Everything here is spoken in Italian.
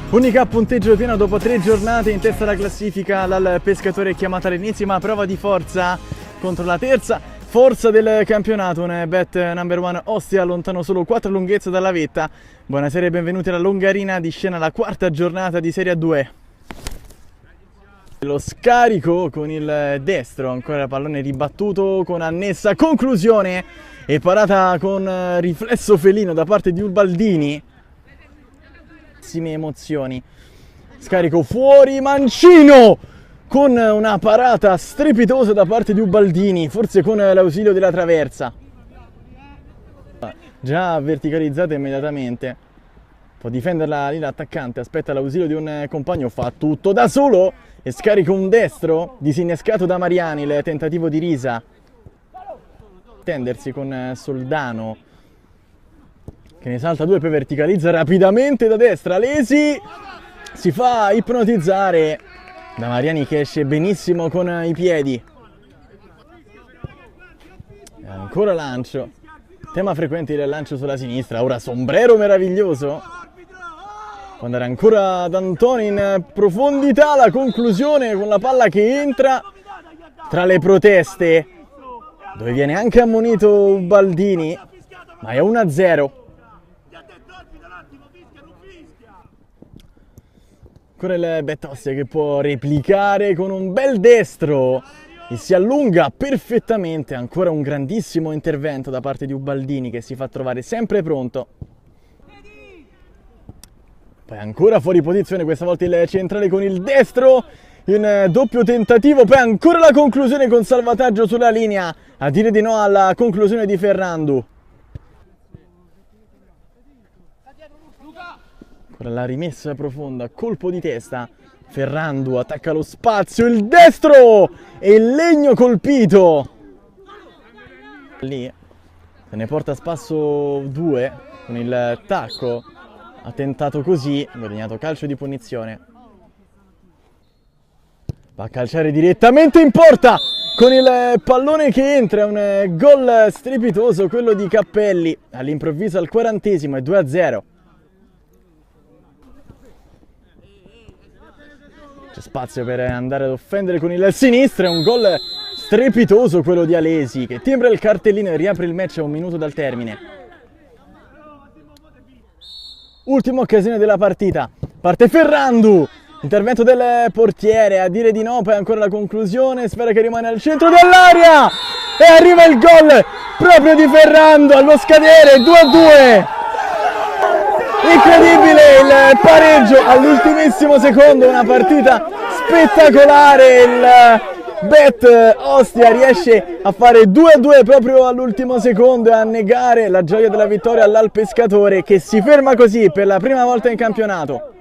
Unica punteggio pieno dopo 3 giornate, in testa alla classifica dal Pescatore, chiamata all'ennesima prova di forza contro la terza forza del campionato. Un bet number one Ostia, lontano solo 4 lunghezze dalla vetta. Buonasera e benvenuti alla Longarina, di scena la quarta giornata di Serie A2. Lo scarico con il destro, ancora pallone ribattuto con annessa conclusione e parata con riflesso felino da parte di Ubaldini. Emozioni. Scarico fuori, Mancino con una parata strepitosa da parte di Ubaldini, forse con l'ausilio della traversa. Già verticalizzata immediatamente. Può difenderla lì l'attaccante, aspetta l'ausilio di un compagno, fa tutto da solo e scarica un destro disinnescato da Mariani, il tentativo di Risa. Tendersi con Soldano che ne salta due, poi verticalizza rapidamente da destra. Lesi si fa ipnotizzare da Mariani, che esce benissimo con i piedi. E ancora lancio, tema frequente del lancio sulla sinistra. Ora sombrero meraviglioso, può andare ancora ad Antoni in profondità. La conclusione con la palla che entra tra le proteste, dove viene anche ammonito Ubaldini, ma è 1-0. Ancora il bet Ostia che può replicare con un bel destro e si allunga perfettamente. Ancora un grandissimo intervento da parte di Ubaldini, che si fa trovare sempre pronto. Poi ancora fuori posizione, questa volta il centrale con il destro in doppio tentativo. Poi ancora la conclusione con salvataggio sulla linea, a dire di no alla conclusione di Ferrandu. Ancora la rimessa profonda, colpo di testa. Ferrandu attacca lo spazio, il destro e il legno colpito. Lì se ne porta a spasso 2 con il tacco. Ha tentato così, ha guadagnato calcio di punizione. Va a calciare direttamente in porta con il pallone che entra. Un gol strepitoso quello di Cappelli all'improvviso al 40esimo, è 2-0. C'è spazio per andare ad offendere con il sinistro. È un gol strepitoso quello di Alesi, che timbra il cartellino e riapre il match a 1 minuto dal termine. Ultima occasione della partita, parte Ferrandu, intervento del portiere, a dire di no. Poi ancora la conclusione, spera che rimane al centro dell'area e arriva il gol proprio di Ferrandu allo scadere, 2-2. Incredibile il pareggio all'ultimissimo secondo, una partita spettacolare. Il bet Ostia riesce a fare 2-2 proprio all'ultimo secondo e a negare la gioia della vittoria all'Al Pescatore, che si ferma così per la prima volta in campionato.